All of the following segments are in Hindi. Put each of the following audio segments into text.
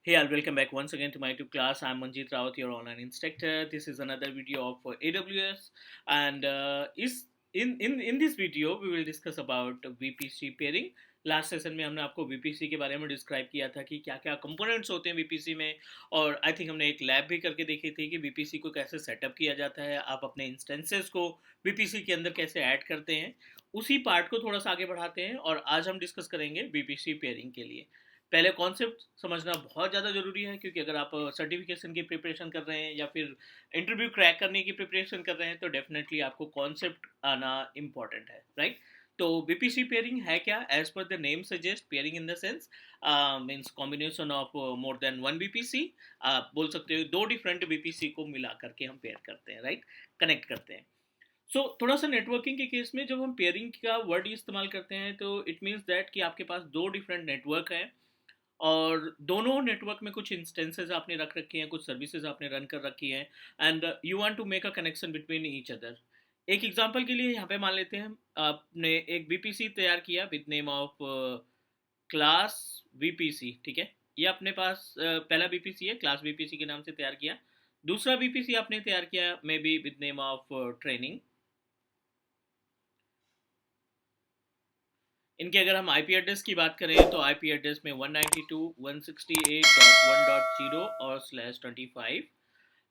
Hey, I'll welcome back once again to my YouTube class. I'm Manjeet Rawat, your online instructor. This is another video of AWS, and is in this video we will discuss about VPC pairing. Last session में हमने आपको VPC के बारे में डिस्क्राइब किया था कि क्या क्या कंपोनेंट्स होते हैं VPC में, और आई थिंक हमने एक लैब भी करके देखी थी कि VPC को कैसे सेटअप किया जाता है, आप अपने इंस्टेंसेस को VPC के अंदर कैसे ऐड करते हैं। उसी पार्ट को थोड़ा सा आगे बढ़ाते हैं और आज हम डिस्कस करेंगे VPC पेयरिंग के लिए। पहले कॉन्सेप्ट समझना बहुत ज़्यादा ज़रूरी है, क्योंकि अगर आप सर्टिफिकेशन की प्रिपरेशन कर रहे हैं या फिर इंटरव्यू क्रैक करने की प्रिपरेशन कर रहे हैं तो डेफिनेटली आपको कॉन्सेप्ट आना इम्पॉर्टेंट है, राइट। तो बीपीसी पेयरिंग है क्या? As per the name suggest, pairing in the sense means combination of more than one VPC. आप बोल सकते हो दो डिफरेंट बीपीसी को मिला करके हम पेयर करते हैं, राइट, कनेक्ट करते हैं। सो थोड़ा सा नेटवर्किंग के केस में जब हम पेयरिंग का वर्ड इस्तेमाल करते हैं तो इट मीन्स दैट कि आपके पास दो डिफरेंट नेटवर्क हैं और दोनों नेटवर्क में कुछ इंस्टेंसेस आपने रख रखी हैं, कुछ सर्विसेज आपने रन कर रखी हैं, and you want to make a connection between each other. एक एग्जांपल के लिए यहाँ पे मान लेते हैं आपने एक बीपीसी तैयार किया with name of class BPC, ठीक है। ये अपने पास पहला बीपीसी है, क्लास बीपीसी के नाम से तैयार किया। दूसरा बीपीसी आपने तैयार किया may be with name of training. इनके अगर हम आईपी एड्रेस की बात करें तो आईपी एड्रेस में 192.168.1.0 और /25।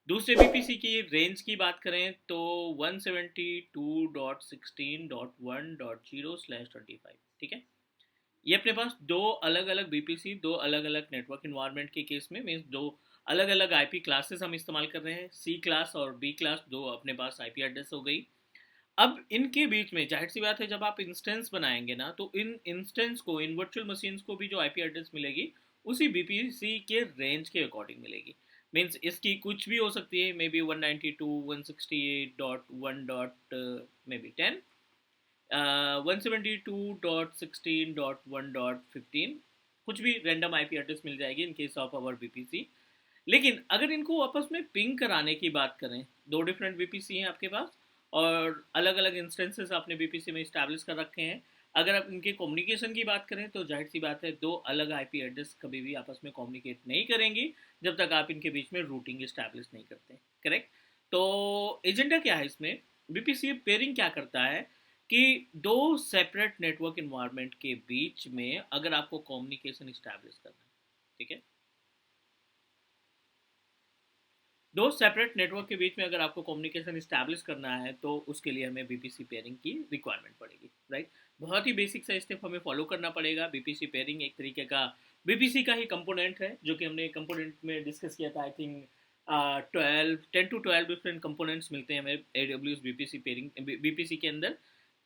दूसरे बीपीसी की रेंज की बात करें तो 172.16.1.0/25, ठीक है। ये अपने पास दो अलग अलग बीपीसी, दो अलग अलग नेटवर्क इन्वायरमेंट के केस में मीन्स दो अलग अलग आईपी क्लासेस हम इस्तेमाल कर रहे हैं। सी क्लास और बी क्लास दो अपने पास आईपी एड्रेस हो गई। अब इनके बीच में जाहिर सी बात है जब आप इंस्टेंस बनाएंगे ना तो इन इंस्टेंस को, इन वर्चुअल मशीन्स को भी जो आईपी एड्रेस मिलेगी उसी बीपीसी के रेंज के अकॉर्डिंग मिलेगी। मीन्स इसकी कुछ भी हो सकती है, मे बी 192.168.1.10, 172.16.1.15, कुछ भी रैंडम आईपी एड्रेस मिल जाएगी in case of our VPC. लेकिन अगर इनको आपस में पिंग कराने की बात करें, दो डिफरेंट बीपीसी हैं आपके पास और अलग अलग इंस्टेंसेस आपने बीपीसी में इस्टेब्लिश कर रखे हैं। अगर आप इनके कम्युनिकेशन की बात करें तो जाहिर सी बात है दो अलग आईपी एड्रेस कभी भी आपस में कम्युनिकेट नहीं करेंगी जब तक आप इनके बीच में रूटिंग इस्टेब्लिश नहीं करते, करेक्ट। तो एजेंडा क्या है इसमें? बीपीसी पेयरिंग क्या करता है कि दो सेपरेट नेटवर्क इन्वायरमेंट के बीच में अगर आपको कम्युनिकेशन इस्टेब्लिश करना है, ठीक है, दो सेपरेट नेटवर्क के बीच में अगर आपको कम्युनिकेशन इस्टेब्लिश करना है तो उसके लिए हमें बीपीसी पेयरिंग की रिक्वायरमेंट पड़ेगी, राइट। बहुत ही बेसिक सा स्टेप हमें फॉलो करना पड़ेगा। बीपीसी पेयरिंग एक तरीके का बीपीसी का ही कंपोनेंट है जो कि हमने कंपोनेंट में डिस्कस किया था। I think 10 to 12 different components मिलते हैं हमें AWS बीपीसी पेयरिंग, बीपीसी के अंदर।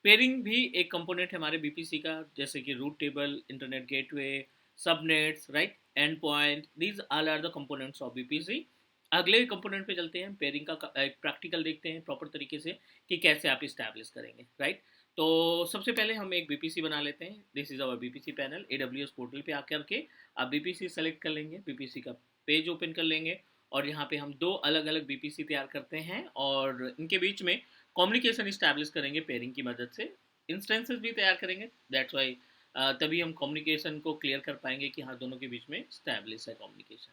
पेयरिंग भी एक कंपोनेंट है हमारे बीपीसी का, जैसे कि route table, internet gateway, subnets, right, endpoint, these all are the components of VPC. अगले कंपोनेंट पे चलते हैं, पेयरिंग का एक प्रैक्टिकल देखते हैं प्रॉपर तरीके से कि कैसे आप इस्टेब्लिश करेंगे, राइट। तो सबसे पहले हम एक बीपीसी बना लेते हैं। This is our VPC panel. AWS portal पे आकर के आप बीपीसी सेलेक्ट कर लेंगे, बीपीसी का पेज ओपन कर लेंगे और यहाँ पे हम दो अलग अलग बीपीसी तैयार करते हैं और इनके बीच में कम्युनिकेशन इस्टेब्लिश करेंगे पेयरिंग की मदद से। इंस्टेंसेस भी तैयार करेंगे, दैट्स वाई तभी हम कम्युनिकेशन को क्लियर कर पाएंगे कि हाँ दोनों के बीच में स्टैब्लिश है कम्युनिकेशन।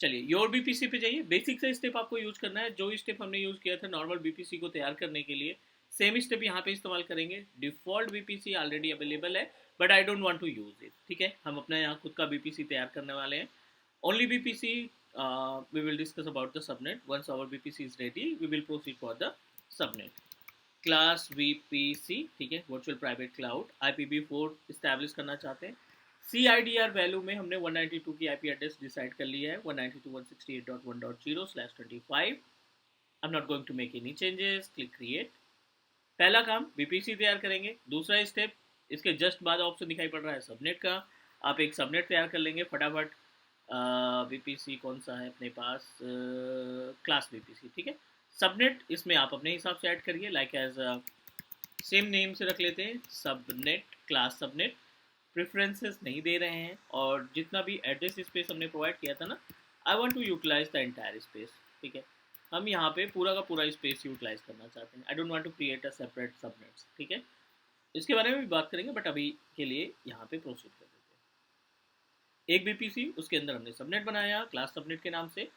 चलिए योर बीपीसी पे जाइए। बेसिक सा स्टेप आपको यूज करना है, जो स्टेप हमने यूज किया था नॉर्मल बीपीसी को तैयार करने के लिए, सेम स्टेप यहाँ पे इस्तेमाल करेंगे। डिफॉल्ट बीपीसी ऑलरेडी अवेलेबल है but I don't want to use it, ठीक है। हम अपना यहाँ खुद का बीपीसी तैयार करने वाले हैं। Only VPC we will discuss about the subnet. Once our VPC is ready we will proceed for the subnet. Class VPC, ठीक है, virtual private cloud, IPv4 establish करना चाहते हैं। CIDR वैल्यू में हमने 192 की आईपी एड्रेस डिसाइड कर लिया है, 192.168.1.0/25। I am not going to make any changes, click create. पहला काम बीपीसी तैयार करेंगे। दूसरा स्टेप, इसके जस्ट बाद ऑप्शन दिखाई पड़ रहा है सबनेट का, आप एक सबनेट तैयार कर लेंगे फटाफट। बीपीसी कौन सा है अपने पास? क्लास बीपीसी, ठीक है। सबनेट इसमें आप अपने हिसाब से ऐड करिए, लाइक एज सेम नेम से रख लेते हैं, सबनेट, क्लास सबनेट। प्रेफरेंसेस नहीं दे रहे हैं और जितना भी एड्रेस स्पेस हमने प्रोवाइड किया था ना, I want to utilize the entire space, ठीक है। हम यहाँ पे पूरा का पूरा स्पेस यूटिलाइज करना चाहते हैं। I don't want to create a separate subnets, ठीक है। इसके बारे में भी बात करेंगे बट अभी के लिए यहाँ पे प्रोसीड कर देते हैं। एक बीपीसी, उसके अंदर हमने सबनेट बनाया क्लास सबनेट के नाम से।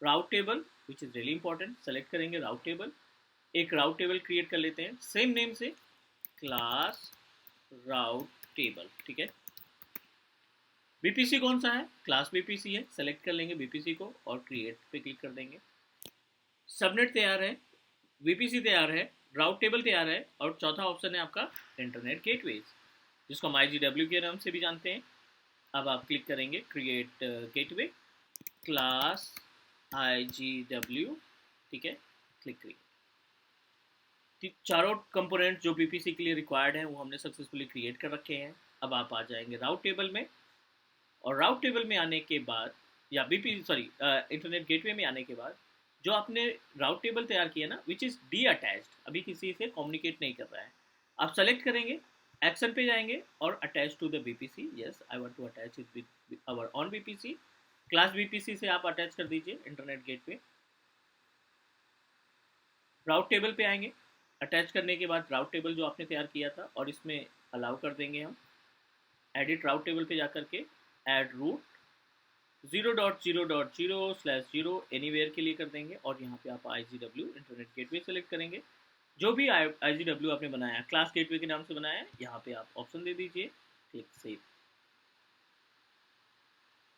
राउट table which is really important, select करेंगे राउट टेबल, एक राउट टेबल क्रिएट कर लेते हैं सेम नेम से, क्लास राउट टेबल। ठीक है, बीपीसी कौन सा है, क्लास बीपीसी है, सेलेक्ट कर लेंगे बीपीसी को और क्रिएट पे क्लिक कर देंगे। सबनेट तैयार है, बीपीसी तैयार है, राउट टेबल तैयार है, और चौथा ऑप्शन है आपका इंटरनेट गेटवेज, जिसको हम IGW के नाम से भी जानते हैं। अब आप क्लिक करेंगे क्रिएट गेटवे क्लास IGW। ठीक है, क्लिक करिए। चारों कंपोनेंट जो बीपीसी के लिए रिक्वायर्ड हैं वो हमने सक्सेसफुली क्रिएट कर रखे हैं। अब आप आ जाएंगे राउट टेबल में, और राउट टेबल में आने के बाद, या इंटरनेट गेटवे में आने के बाद, जो आपने राउट टेबल तैयार किया ना विच इज़ डी अटैच्ड, अभी किसी से कम्युनिकेट नहीं कर रहा है, आप सेलेक्ट करेंगे, एक्शन पे जाएंगे और attach to the VPC. Yes, I want to attach it with our own VPC, class VPC से आप अटैच कर दीजिए इंटरनेट गेटवे। राउट टेबल पे आएंगे, अटैच करने के बाद राउट टेबल जो आपने तैयार किया था, और इसमें अलाउ कर देंगे हम एडिट राउट टेबल पे जा करके एड रूट 0.0.0/0 एनीवेयर के लिए कर देंगे, और यहाँ पे आप IGW इंटरनेट गेटवे सेलेक्ट करेंगे। जो भी IGW आपने बनाया क्लास गेटवे के नाम से बनाया है, यहाँ पे आप ऑप्शन दे दीजिए, क्लिक सेव।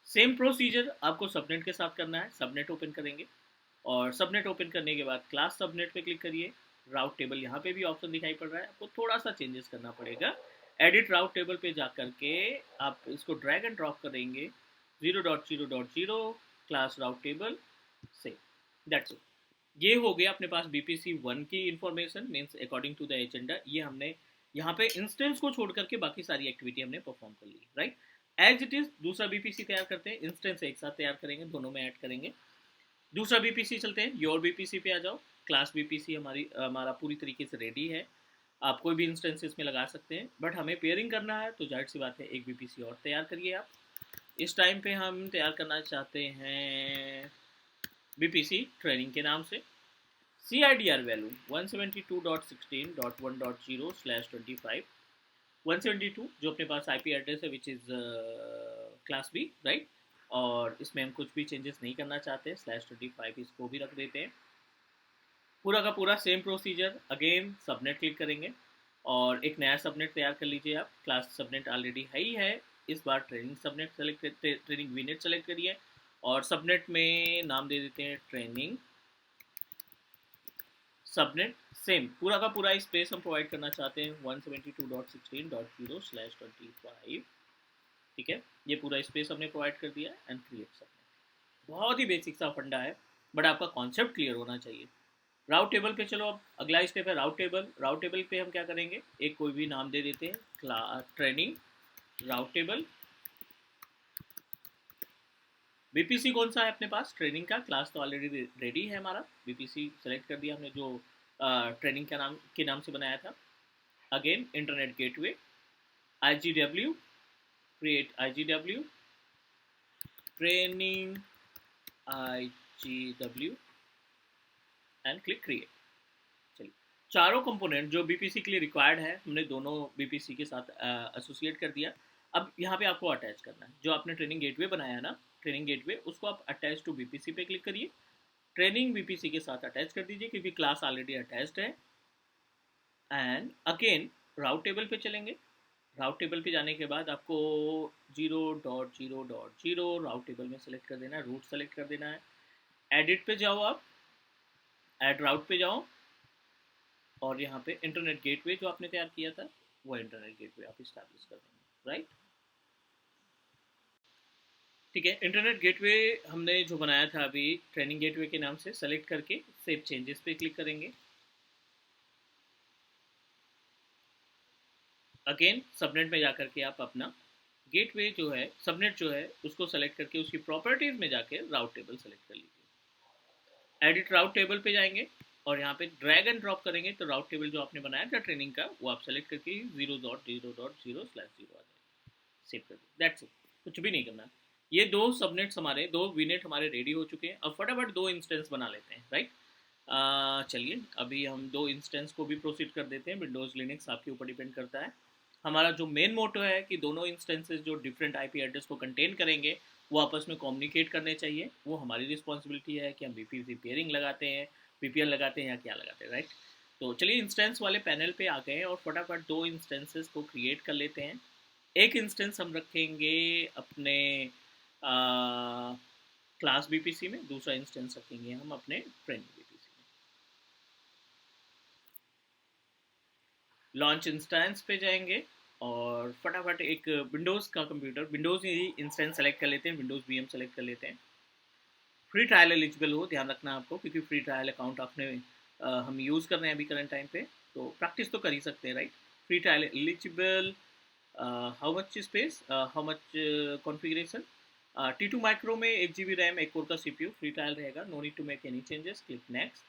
सेम प्रोसीजर आपको सबनेट के साथ करना है, सबनेट ओपन करेंगे, और सबनेट ओपन करने के बाद क्लास सबनेट पे क्लिक करिए। राउट टेबल यहाँ पे भी ऑप्शन दिखाई पड़ रहा है, आपको थोड़ा सा चेंजेस करना पड़ेगा। एडिट राउट टेबल पे जा करके आप इसको ड्रैग एंड ड्रॉप करेंगे 0.0.0 क्लास राउट टेबल से, दैट्स इट। ये हो गया अपने पास बीपीसी 1 की information, means according to the agenda. ये हमने यहाँ पे इंस्टेंस को छोड़ करके बाकी सारी एक्टिविटी हमने परफॉर्म कर ली, राइट। एज इट इज दूसरा बीपीसी तैयार करते हैं, इंस्टेंस एक साथ तैयार करेंगे, दोनों में ऐड करेंगे। दूसरा बीपीसी चलते हैं, योर बीपीसी पे आ जाओ। क्लास बीपीसी हमारा पूरी तरीके से रेडी है, आप कोई भी इंस्टेंस इसमें लगा सकते हैं, बट हमें पेयरिंग करना है तो जाहिर सी बात है एक बीपीसी और तैयार करिए आप। इस टाइम पे हम तैयार करना चाहते हैं बीपीसी ट्रेनिंग के नाम से। CIDR वैल्यू 172.16.1.0/25, 172 जो अपने पास IP एड्रेस है which is class B, right. और इसमें हम कुछ भी चेंजेस नहीं करना चाहते, /25 इसको भी रख देते हैं। पूरा का पूरा same procedure, again subnet click करेंगे और एक नया सबनेट तैयार कर लीजिए आप। क्लास सबनेट ऑलरेडी है ही है, इस बार training subnet select, training VNet select करिए, और सबनेट में नाम दे देते हैं ट्रेनिंग सबनेट। सेम पूरा का पूरा स्पेस हम प्रोवाइड करना चाहते हैं 172.16.0/25। ठीक है, ये पूरा स्पेस हमने प्रोवाइड कर दिया एंड क्रिएट सबनेट। बहुत ही बेसिक सा फंडा है, बट आपका कॉन्सेप्ट क्लियर होना चाहिए। राउट टेबल पे चलो, अब अगला स्टेप है राउट टेबल। राउट टेबल पे हम क्या करेंगे, एक कोई भी नाम दे देते हैं, ट्रेनिंग राउट टेबल। बीपीसी कौन सा है अपने पास, ट्रेनिंग का। क्लास तो ऑलरेडी रेडी है हमारा, बीपीसी सेलेक्ट कर दिया हमने जो ट्रेनिंग का नाम के नाम से बनाया था। Again internet gateway IGW, create IGW training IGW and click create. चलिए, चारों कंपोनेंट जो बीपीसी के लिए रिक्वायर्ड है हमने दोनों बीपीसी के साथ एसोसिएट कर दिया। अब यहाँ पे आपको अटैच करना है, जो आपने ट्रेनिंग गेटवे बनाया ना, ट्रेनिंग गेटवे, उसको आप अटैच टू बीपीसी पे क्लिक करिए। ट्रेनिंग बीपीसी के साथ अटैच कर दीजिए क्योंकि क्लास ऑलरेडी अटैच्ड है। एंड अगेन राउट टेबल पे चलेंगे। राउट टेबल पे जाने के बाद आपको 0.0.0 राउट टेबल में सेलेक्ट कर देना है, रूट सेलेक्ट कर देना है। एडिट पे जाओ आप, एड राउट पे जाओ, और यहाँ पे इंटरनेट गेटवे जो आपने तैयार किया था वो इंटरनेट गेटवे आप इस्टेब्लिश कर देंगे, राइट। ठीक है, इंटरनेट गेटवे हमने जो बनाया था अभी ट्रेनिंग गेटवे के नाम से, सेलेक्ट करके सेव चेंजेस पे क्लिक करेंगे। अगेन सबनेट में जाकर के आप अपना गेटवे जो है, सबनेट जो है, उसको सेलेक्ट करके उसकी प्रॉपर्टीज में जाके राउट टेबल सेलेक्ट कर लीजिए। एडिट राउट टेबल पे जाएंगे और यहाँ पे ड्रैग एंड ड्रॉप करेंगे तो राउट टेबल जो आपने बनाया था ट्रेनिंग का वो आप सेलेक्ट करके 0.0.0/0 आ जाएगा, सेव कर दो, दैट्स इट, कुछ भी नहीं करना। ये दो सबनेट्स हमारे, दो वीनेट हमारे रेडी हो चुके हैं। अब फटाफट दो इंस्टेंस बना लेते हैं, राइट। चलिए अभी हम दो इंस्टेंस को भी प्रोसीड कर देते हैं। विंडोज़ लिनक्स आपके ऊपर डिपेंड करता है, हमारा जो मेन मोटो है कि दोनों इंस्टेंसेस जो डिफरेंट आईपी एड्रेस को कंटेन करेंगे वो आपस में कम्युनिकेट करने चाहिए। वो हमारी रिस्पॉन्सिबिलिटी है कि हम वीपीसी पेयरिंग लगाते हैं, वीपीएल लगाते हैं या क्या लगाते हैं, राइट। तो चलिए इंस्टेंस वाले पैनल पे आ गए हैं और फटाफट दो इंस्टेंसेस को क्रिएट कर लेते हैं। एक इंस्टेंस हम रखेंगे अपने क्लास बीपीसी में, दूसरा इंस्टेंस रखेंगे हम अपने ट्रेनिंग बीपीसी में। लॉन्च इंस्टेंस पे जाएंगे और फटाफट एक विंडोज़ का कंप्यूटर, विंडोज़ ही इंस्टेंस सेलेक्ट कर लेते हैं, विंडोज़ वीएम सेलेक्ट कर लेते हैं। फ्री ट्रायल एलिजिबल हो, ध्यान रखना आपको, क्योंकि फ्री ट्रायल अकाउंट आपने हम यूज़ कर रहे हैं अभी करंट टाइम पे, तो प्रैक्टिस तो कर ही सकते हैं, right. Free trial eligible, how much space, how much configuration, T2 micro में 1 GB रैम, 1 कोर का CPU, फ्री ट्रायल रहेगा, no need to make any changes, click next.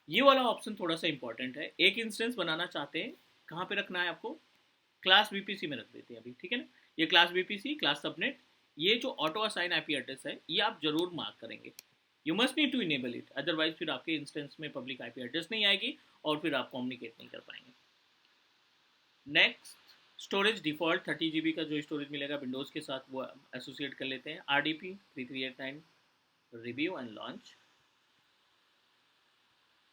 ये वाला ऑप्शन थोड़ा सा इंपॉर्टेंट है। एक इंस्टेंस बनाना चाहते हैं, कहाँ पे रखना है आपको, क्लास बीपीसी में रख देते हैं अभी, ठीक है ना। ये क्लास बीपीसी, क्लास सबनेट, ये जो ऑटो असाइन आईपी एड्रेस है ये आप जरूर मार्क करेंगे। You must need to enable it, otherwise फिर आपके इंस्टेंस में पब्लिक आईपी एड्रेस नहीं आएगी और फिर आप कम्युनिकेट नहीं कर पाएंगे। नेक्स्ट, स्टोरेज डिफॉल्ट 30 GB का जो स्टोरेज मिलेगा विंडोज़ के साथ वो एसोसिएट कर लेते हैं। RDP 3389, रिव्यू एंड लॉन्च,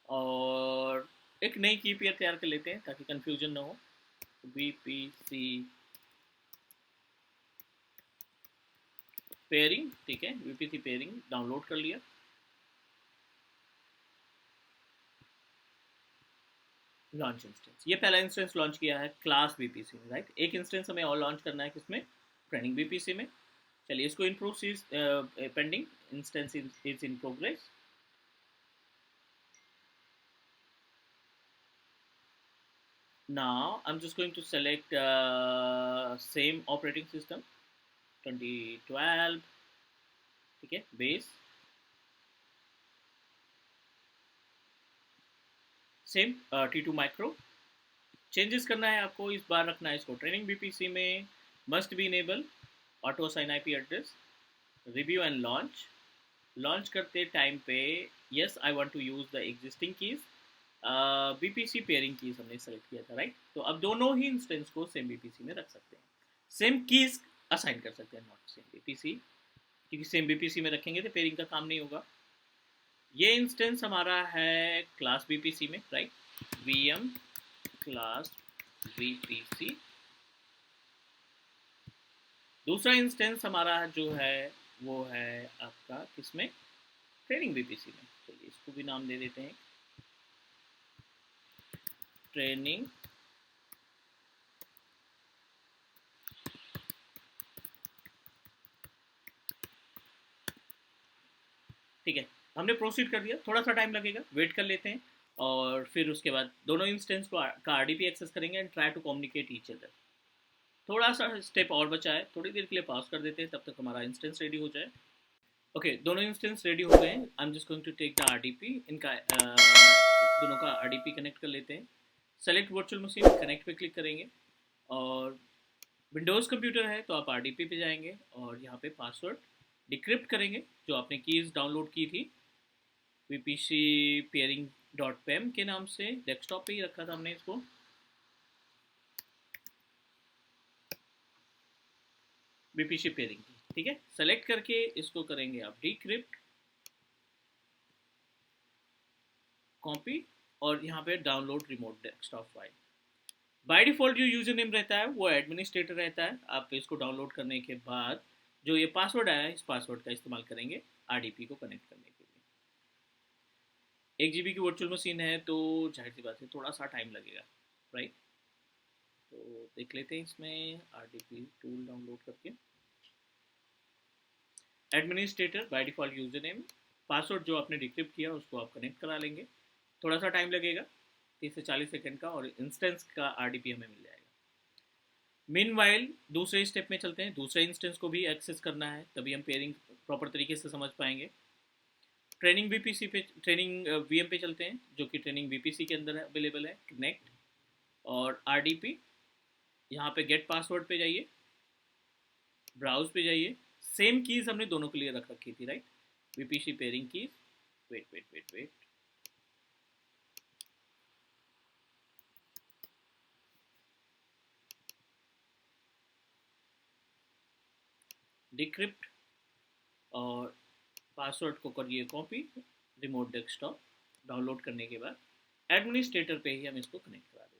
और एक नई की पेयर तैयार कर लेते हैं ताकि कंफ्यूजन ना हो। VPC पेयरिंग, ठीक है, VPC पेयरिंग डाउनलोड कर लिया। लॉन्च इंस्टेंस, ये पहला इंस्टेंस लॉन्च किया है क्लास बीपीसी में, राइट। एक इंस्टेंस हमें और लॉन्च करना है किसमें, ट्रेनिंग बीपीसी में। चलिए इसको improve is pending, instance is in progress. Now I'm just going to select same operating system 2012, ठीक है, base same T2 micro. Changes करना है आपको, इस बार रखना है इसको ट्रेनिंग बीपीसी में, must be enable auto assign IP address, review and launch. Launch करते टाइम पे yes I want to use the existing keys, BPC pairing keys हमने सेलेक्ट किया था, राइट। तो अब दोनों ही इंस्टेंस को सेम बीपीसी में रख सकते हैं, सेम कीज़ असाइन कर सकते हैं, नॉट सेम बीपीसी, क्योंकि सेम बीपीसी में रखेंगे तो पेयरिंग का काम नहीं होगा। ये इंस्टेंस हमारा है क्लास बीपीसी में, राइट, वीएम क्लास बीपीसी। दूसरा इंस्टेंस हमारा जो है वो है आपका किसमें, ट्रेनिंग बीपीसी में। चलिए इसको भी नाम दे देते हैं ट्रेनिंग ठीक है। हमने प्रोसीड कर दिया, थोड़ा सा टाइम लगेगा, वेट कर लेते हैं, और फिर उसके बाद दोनों इंस्टेंस को का आरडीपी एक्सेस करेंगे and try to communicate each other. थोड़ा सा स्टेप और बचा है, थोड़ी देर के लिए पॉज कर देते हैं तब तक हमारा इंस्टेंस रेडी हो जाए। ओके दोनों इंस्टेंस रेडी हो गए हैं। I am just going to take the RDP, इनका दोनों का आरडीपी कनेक्ट कर लेते हैं। सेलेक्ट वर्चुअल मशीन, कनेक्ट पे क्लिक करेंगे, और विंडोज़ कंप्यूटर है तो आप आरडीपी पे जाएंगे और यहाँ पे पासवर्ड डिक्रिप्ट करेंगे जो आपने कीज़ डाउनलोड की थी VPC पेयरिंग डॉट पेम के नाम से, डेस्कटॉप पे ही रखा था हमने इसको। VPC पेयरिंग की, ठीक है, सेलेक्ट करके इसको करेंगे आप डिक्रिप्ट, कॉपी, और यहाँ पे download remote desktop file. By default जो यूजर नेम रहता है वो एडमिनिस्ट्रेटर रहता है। आप इसको डाउनलोड करने के बाद जो ये पासवर्ड आया है इस पासवर्ड का इस्तेमाल करेंगे आरडीपी को कनेक्ट करने के लिए। 1 GB की वर्चुअल मशीन है तो जाहिर सी बात है थोड़ा सा टाइम लगेगा, राइट। तो देख लेते हैं इसमें आरडीपी टूल डाउनलोड करके। Administrator by default user name, password जो आपने डिक्रिप्ट किया उसको आप कनेक्ट करा लेंगे। थोड़ा सा टाइम लगेगा, 30 से 40 सेकंड का, और इंस्टेंस का आरडीपी हमें मिल जाएगा। मीनवाइल दूसरे स्टेप में चलते हैं, दूसरे इंस्टेंस को भी एक्सेस करना है तभी हम पेयरिंग प्रॉपर तरीके से समझ पाएंगे। ट्रेनिंग बीपीसी पे, ट्रेनिंग वीएम पे चलते हैं जो कि ट्रेनिंग बीपीसी के अंदर अवेलेबल है, कनेक्ट और आरडीपी। यहाँ पे गेट पासवर्ड पे जाइए, ब्राउज पे जाइए, सेम कीज़ हमने दोनों के लिए रख रखी थी, राइट, VPC pairing keys. Wait wait wait wait, decrypt और पासवर्ड को करिए कॉपी, रिमोट डेस्कटॉप डाउनलोड करने के बाद एडमिनिस्ट्रेटर पे ही हम इसको कनेक्ट करा देते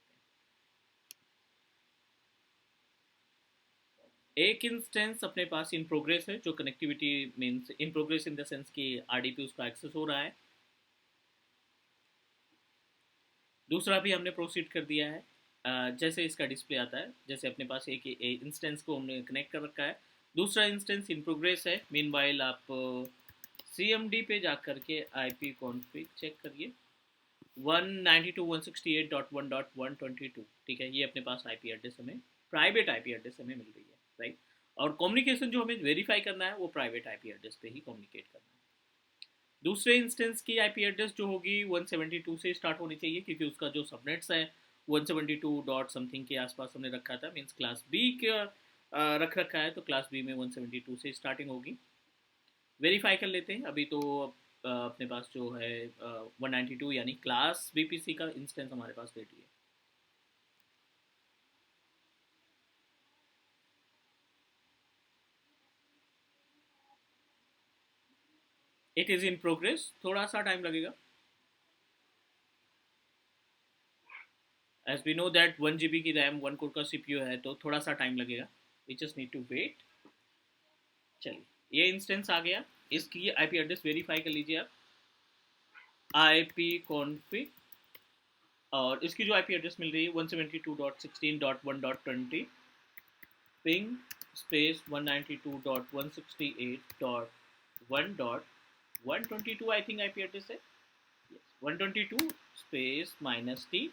हैं। एक इंस्टेंस अपने पास इन प्रोग्रेस है, जो connectivity means in progress in the sense कि आरडीपी उसका एक्सेस हो रहा है। दूसरा भी हमने प्रोसीड कर दिया है। जैसे इसका डिस्प्ले आता है, जैसे अपने पास एक इंस्टेंस को हमने कनेक्ट कर रखा है, दूसरा इंस्टेंस इन प्रोग्रेस है। मीनवाइल आप CMD पे जा करके IP कॉन्फ़िग चेक करिए 192.168.1.122, ठीक है। ये अपने पास IP एड्रेस हमें, प्राइवेट IP एड्रेस हमें मिल रही है, राइट। और कम्युनिकेशन जो हमें वेरीफाई करना है वो प्राइवेट IP एड्रेस पे ही कम्युनिकेट करना है। दूसरे इंस्टेंस की IP एड्रेस जो होगी 172 से स्टार्ट होनी चाहिए, क्योंकि उसका जो सबनेट्स है 172 डॉट समथिंग के आसपास हमने रखा था, मीन्स क्लास बी का रख रखा है, तो क्लास बी में 172 से स्टार्टिंग होगी। वेरीफाई कर लेते हैं। अभी तो अपने पास जो है 192 यानी क्लास BPC का इंस्टेंस हमारे पास रेडी है। इट इज़ इन प्रोग्रेस, थोड़ा सा टाइम लगेगा। As we know that 1 GB की रैम, 1 कोर का CPU है, तो थोड़ा सा टाइम लगेगा। We just need to wait. चलिए, ये इंस्टेंस आ गया। इसकी IP एड्रेस वेरीफाई कर लीजिए आप, IP कॉन्फ़िग, और इसकी जो IP एड्रेस मिल रही है 172.16.1.20, ping space 192.168.1.122 I think IP address है, 122 स्पेस -T,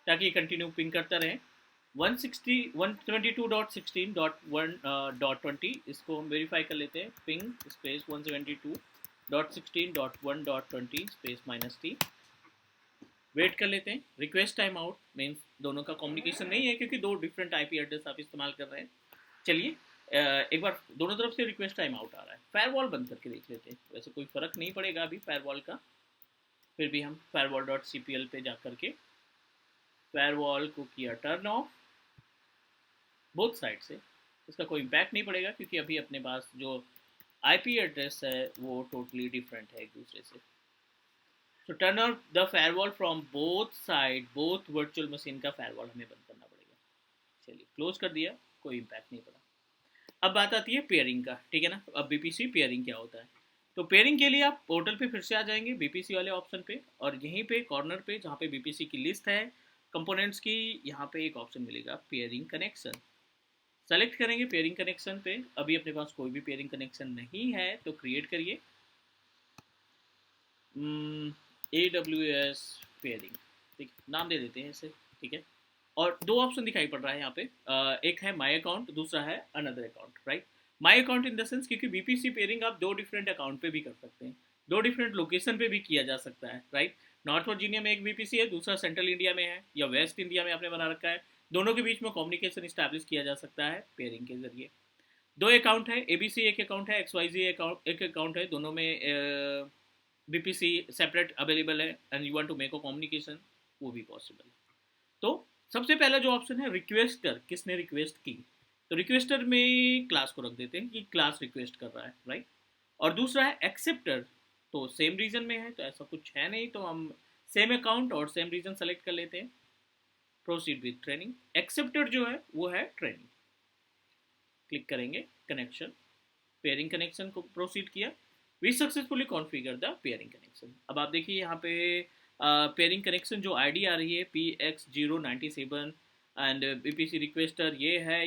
ताकि कंटिन्यू पिंग करता रहे। 122.16.1.20 इसको हम वेरीफाई कर लेते हैं, ping space 172.16.1.20 space -T। Wait कर लेते हैं। रिक्वेस्ट टाइम आउट मीन्स दोनों का कम्युनिकेशन नहीं है, क्योंकि दो डिफरेंट IP एड्रेस आप इस्तेमाल कर रहे हैं। चलिए, एक बार दोनों तरफ से रिक्वेस्ट टाइम आउट आ रहा है। फायरवॉल बंद करके देख लेते हैं। वैसे कोई फ़र्क नहीं पड़ेगा अभी फायरवॉल का, फिर भी हम firewall.cpl पे जा करके फायरवॉल को किया टर्न ऑफ बोथ साइड से। इसका कोई इम्पैक्ट नहीं पड़ेगा, क्योंकि अभी अपने पास जो IP एड्रेस है वो टोटली डिफरेंट है एक दूसरे से। तो turn off the firewall from both side, both virtual machine का फायरवॉल हमें बंद करना पड़ेगा। चलिए, क्लोज कर दिया, कोई इम्पैक्ट नहीं पड़ा। अब बात आती है पेयरिंग का, ठीक है ना। अब BPC पेयरिंग क्या होता है, तो पेयरिंग के लिए आप पोर्टल पे फिर से आ जाएंगे BPC वाले ऑप्शन पे, और यहीं पे कॉर्नर पे जहाँ पे BPC की लिस्ट है कंपोनेंट्स की, यहाँ पे एक ऑप्शन मिलेगा पेयरिंग कनेक्शन। सेलेक्ट करेंगे पेयरिंग कनेक्शन पे। अभी अपने पास कोई भी पेयरिंग कनेक्शन नहीं है तो क्रिएट करिए AWS पेयरिंग, ठीक, नाम दे देते हैं इसे, ठीक है। और दो ऑप्शन दिखाई पड़ रहा है यहाँ पे, एक है माई अकाउंट, दूसरा है another account, right. My account in the sense, क्योंकि BPC पेयरिंग आप दो डिफरेंट अकाउंट पे भी कर सकते हैं, दो डिफरेंट लोकेशन पे भी किया जा सकता है, राइट। नॉर्थ वर्जीनिया में एक BPC है, दूसरा सेंट्रल इंडिया में है, या वेस्ट इंडिया में आपने बना रखा है। दोनों के बीच में कम्युनिकेशन इस्टेब्लिश किया जा सकता है पेयरिंग के जरिए। दो अकाउंट है, ABC एक अकाउंट है, XYZ अकाउंट एक अकाउंट है, दोनों में BPC सेपरेट अवेलेबल है, and you want to make a communication, वो भी पॉसिबल है। तो सबसे पहला जो ऑप्शन है रिक्वेस्टर, किसने रिक्वेस्ट की, तो रिक्वेस्टर में क्लास को रख देते हैं कि क्लास रिक्वेस्ट कर रहा है, राइट। और दूसरा है एक्सेप्टर, तो सेम रीजन में है, तो ऐसा कुछ है नहीं, तो हम सेम अकाउंट और सेम रीजन सेलेक्ट कर लेते हैं। Proceed with training. एक्सेप्टर जो है वो है ट्रेनिंग, क्लिक करेंगे कनेक्शन, पेयरिंग कनेक्शन को प्रोसीड किया। We successfully configure the pairing connection. अब आप देखिए यहाँ पे पेयरिंग कनेक्शन जो ID आ रही है PX097 एंड BPC रिक्वेस्टर ये है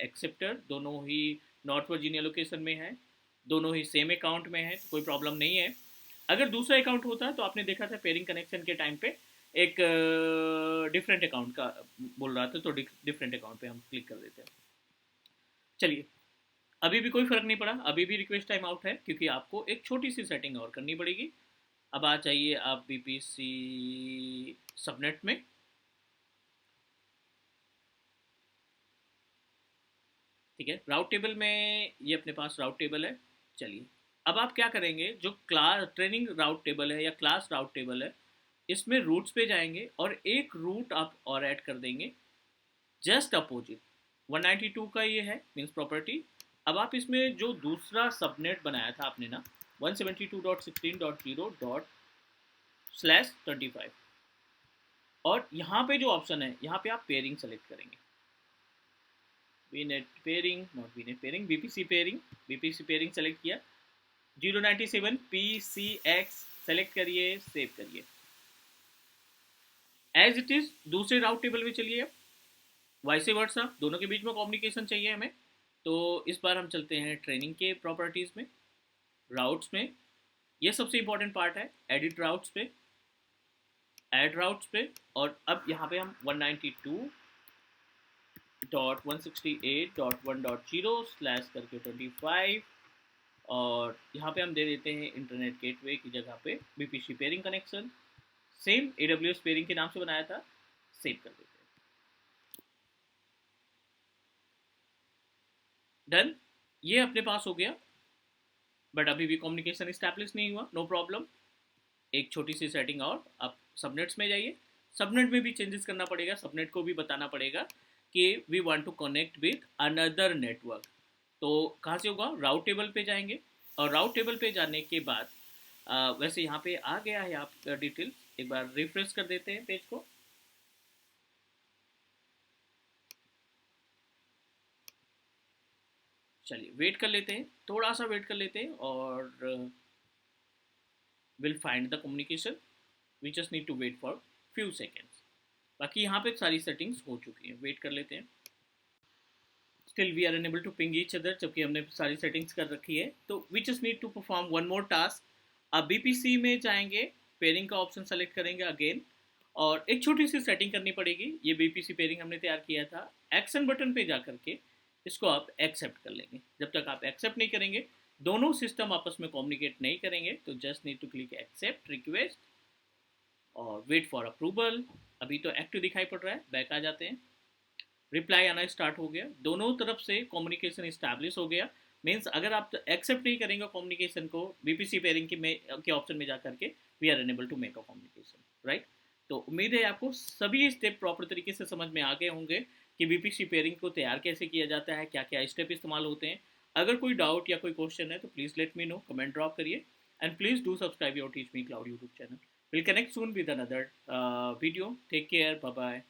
एक्सेप्टर, दोनों ही नॉर्थ वर्जीनिया लोकेशन में है, दोनों ही सेम अकाउंट में है, कोई प्रॉब्लम नहीं है। अगर दूसरा अकाउंट होता तो आपने देखा था पेयरिंग कनेक्शन के टाइम पे एक डिफरेंट अकाउंट का बोल रहा था, तो डिफरेंट अकाउंट पे हम क्लिक कर देते हैं। चलिए, अभी भी कोई फ़र्क नहीं पड़ा, अभी भी रिक्वेस्ट टाइम आउट है, क्योंकि आपको एक छोटी सी सेटिंग और करनी पड़ेगी। अब आ जाइए आप BPC सबनेट में, ठीक है। राउट टेबल में ये अपने पास राउट टेबल है। चलिए, अब आप क्या करेंगे, जो क्लास ट्रेनिंग राउट टेबल है या क्लास राउट टेबल है, इसमें रूट्स पे जाएंगे और एक रूट आप और ऐड कर देंगे जस्ट अपोजिट 192 का ये है मीन्स प्रॉपर्टी, अब आप इसमें जो दूसरा सबनेट बनाया था आपने ना 172.16.0./25 और यहाँ पे जो ऑप्शन है यहाँ पे आप पेयरिंग सेलेक्ट करेंगे, वीनेट pairing, not वीनेट pairing, BPC pairing, BPC pairing select किया, 097 PCX सेलेक्ट करिए, सेव करिए। एज इट इज दूसरे राउट टेबल में चलिए, वाइसे वर्सा दोनों के बीच में कम्युनिकेशन चाहिए हमें, तो इस बार हम चलते हैं ट्रेनिंग के प्रॉपर्टीज में, राउट्स में, ये सबसे इंपॉर्टेंट पार्ट है, एडिट राउट्स पे, ऐड राउट्स पे, और अब यहाँ पे हम 192.168.1.0 स्लैश करके 25, और यहाँ पे हम दे देते हैं इंटरनेट गेटवे की जगह पे BPC pairing connection, same AWS pairing के नाम से बनाया था, सेव कर देते हैं। डन, ये अपने पास हो गया, बट अभी भी कम्युनिकेशन इस्टेब्लिश नहीं हुआ, नो प्रॉब्लम। एक छोटी सी सेटिंग और, आप सबनेट्स में जाइए, सबनेट में भी चेंजेस करना पड़ेगा, सबनेट को भी बताना पड़ेगा कि we want to connect with another network. तो कहाँ से होगा, राउट टेबल पे जाएंगे, और राउट टेबल पे जाने के बाद वैसे यहाँ पे आ गया है आप डिटेल, एक बार रिफ्रेश कर देते हैं पेज को। चलिए वेट कर लेते हैं, थोड़ा सा वेट कर लेते हैं, और will find the communication, we just need to wait for few seconds. बाकी यहाँ पे सारी सेटिंग्स हो चुकी हैं, वेट कर लेते हैं। Still we are unable to ping each other, जबकि हमने सारी सेटिंग्स कर रखी है, तो we just need to perform one more task. अब बीपीसी में जाएंगे, पेयरिंग का ऑप्शन सेलेक्ट करेंगे अगेन, और एक छोटी सी सेटिंग करनी पड़ेगी, ये बीपीसी पेयरिंग हमने तैयार किया था, एक्शन बटन पे जा करके इसको आप एक्सेप्ट कर लेंगे। जब तक आप एक्सेप्ट नहीं करेंगे, दोनों सिस्टम आपस में कम्युनिकेट नहीं करेंगे, तो just need to click accept request और वेट फॉर अप्रूवल। अभी तो एक्टिव दिखाई पड़ रहा है, बैक आ जाते हैं, रिप्लाई आना स्टार्ट हो गया, दोनों तरफ से कम्युनिकेशन इस्टेब्लिश हो गया। मीन्स अगर आप एक्सेप्ट नहीं करेंगे कम्युनिकेशन को बीपीसी पेयरिंग के ऑप्शन में जा करके, we are unable to make a communication, right. तो उम्मीद है आपको सभी स्टेप प्रॉपर तरीके से समझ में आ गए होंगे कि बीपीसी पेयरिंग को तैयार कैसे किया जाता है, क्या क्या स्टेप इस्तेमाल होते हैं। अगर कोई डाउट या कोई क्वेश्चन है तो please let me know, comment drop करिए, and please do subscribe your teach me cloud YouTube channel. Will connect soon with another video, take care, bye bye.